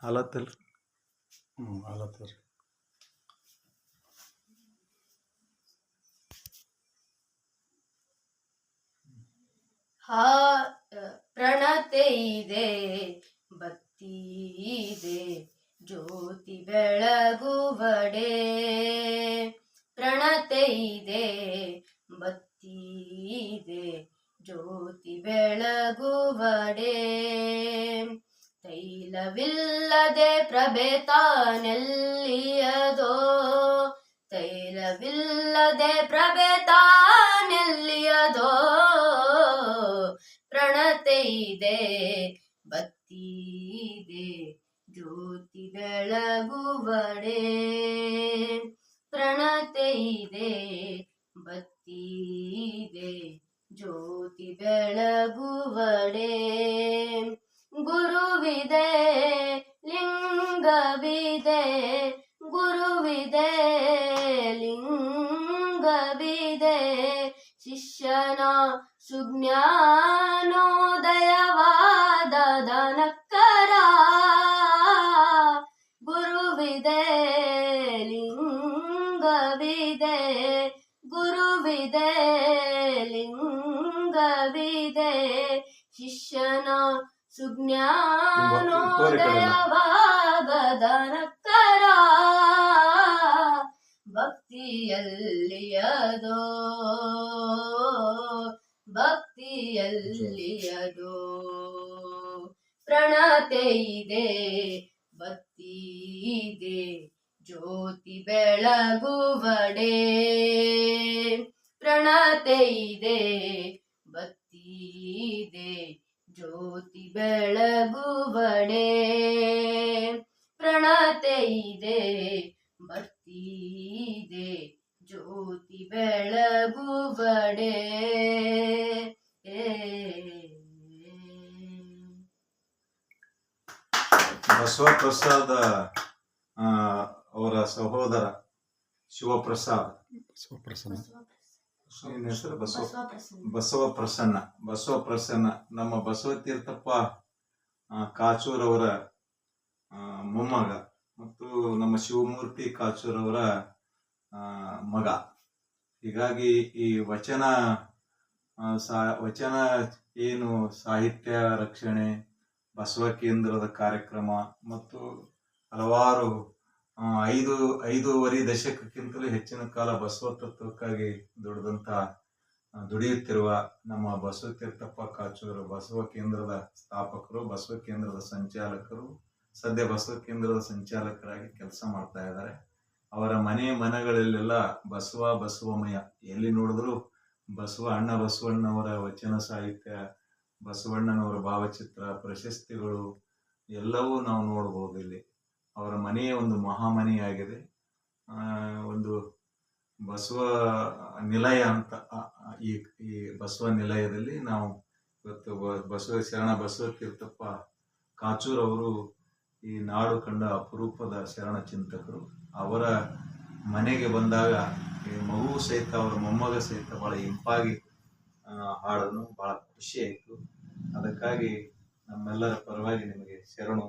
ಆಲತ್ತಲ್ ಆಲತ್ತರಿ. ಪ್ರಣತೆ ಇದೆ, ಭಕ್ತಿ ಇದೆ, ಜ್ಯೋತಿ ಬೆಳಗುವಡೆ. ಪ್ರಣತೆ ಇದೆ, ಭಕ್ತಿ ಇದೆ, ಜ್ಯೋತಿ ಬೆಳಗುವಡೆ. ತೈಲವಿಲ್ಲದೆ ಪ್ರಭೆ ತಾನೆಲ್ಲಿಯದೋ, ತೈಲವಿಲ್ಲದೆ ಪ್ರಭೆ ತಾನೆಲ್ಲಿಯದೋ. ಪ್ರಣತೆ ಇದೆ, ಭಕ್ತಿ ಇದೆ, ಜ್ಯೋತಿ ಬೆಳಗುವಡೆ. ಪ್ರಣತೆ ಇದೆ, ಭಕ್ತಿ ಇದೆ, ಜ್ಯೋತಿ ಬೆಳಗುವಡೆ. ಗುರುವಿದೆ, ಲಿಂಗವಿದೆ, ಗುರುವಿದೆ, ಲಿಂಗವಿದೆ, ಶಿಷ್ಯನ ಸುಜ್ಞಾನೋದಯವಾದ ದನಕರ. ಗುರುವಿದೆ, ಲಿಂಗವಿದೆ, ಗುರುವಿದೆ, ಲಿಂಗವಿದೆ, ಶಿಷ್ಯನ ಸುಜ್ಞಾನೋದಯವಾದ ದನಕರ. ಭಕ್ತಿಯಲ್ಲಿಯದೋ, ಭಕ್ತಿಯಲ್ಲಿಯದೋ. ಪ್ರಣತೆ ಇದೆ, ಭಕ್ತಿ ಇದೆ, ಜ್ಯೋತಿ ಬೆಳಗುವಡೆ. ಪ್ರಣತೆ ಇದೆ, ಭಕ್ತಿ ಇದೆ, ಜ್ಯೋತಿ ಬೆಳಗುವಡೆ. ಪ್ರಣತೆ ಇದೆ, ಭಕ್ತಿ ಇದೆ, ಜ್ಯೋತಿ ಬೆಳಗುವಡೆ. ಬಸವಪ್ರಸಾದ ಅವರ ಸಹೋದರ ಶಿವಪ್ರಸಾದ್. ನಿನ್ನ ಹೆಸರು ಬಸವಪ್ರಸನ್ನ. ಬಸವಪ್ರಸನ್ನ ನಮ್ಮ ಬಸವತೀರ್ಥಪ್ಪ ಕಾಚೂರವರ ಮೊಮ್ಮಗ ಮತ್ತು ನಮ್ಮ ಶಿವಮೂರ್ತಿ ಕಾಚೂರವರ ಮಗ. ಹೀಗಾಗಿ ಈ ವಚನ ಏನು ಸಾಹಿತ್ಯ ರಕ್ಷಣೆ, ಬಸವ ಕೇಂದ್ರದ ಕಾರ್ಯಕ್ರಮ ಮತ್ತು ಹಲವಾರು 5.5 ದಶಕಕ್ಕಿಂತಲೂ ಹೆಚ್ಚಿನ ಕಾಲ ಬಸವ ತತ್ವಕ್ಕಾಗಿ ದುಡಿಯುತ್ತಿರುವ ನಮ್ಮ ಬಸವತೀರ್ಥಪ್ಪ ಕಾಚೂರು ಬಸವ ಕೇಂದ್ರದ ಸ್ಥಾಪಕರು, ಬಸವ ಕೇಂದ್ರದ ಸಂಚಾಲಕರು, ಸದ್ಯ ಬಸವ ಕೇಂದ್ರದ ಸಂಚಾಲಕರಾಗಿ ಕೆಲಸ ಮಾಡ್ತಾ ಇದ್ದಾರೆ. ಅವರ ಮನೆಗಳಲ್ಲೆಲ್ಲ ಬಸವಮಯ, ಎಲ್ಲಿ ನೋಡಿದ್ರು ಬಸವಣ್ಣನವರ ವಚನ ಸಾಹಿತ್ಯ, ಬಸವಣ್ಣನವರ ಭಾವಚಿತ್ರ, ಪ್ರಶಸ್ತಿಗಳು ಎಲ್ಲವೂ ನಾವು ನೋಡ್ಬೋದು. ಇಲ್ಲಿ ಅವರ ಮನೆಯೇ ಒಂದು ಮಹಾಮನೆಯಾಗಿದೆ. ಒಂದು ಬಸವ ನಿಲಯ ಅಂತ, ಈ ಬಸವ ನಿಲಯದಲ್ಲಿ ನಾವು ಇವತ್ತು ಶರಣ ಬಸವತೀರ್ಥಪ್ಪ ಕಾಚೂರವರು ಈ ನಾಡು ಕಂಡ ಅಪರೂಪದ ಶರಣ ಚಿಂತಕರು. ಅವರ ಮನೆಗೆ ಬಂದಾಗ ಈ ಮಗು ಸಹಿತ, ಅವರ ಮೊಮ್ಮಗ ಸಹಿತ ಬಹಳ ಇಂಪಾಗಿ ಹಾಡನ್ನು ಬಹಳ ಖುಷಿ ಆಯಿತು. ಅದಕ್ಕಾಗಿ ನಮ್ಮೆಲ್ಲರ ಪರವಾಗಿ ನಿಮಗೆ ಶರಣು.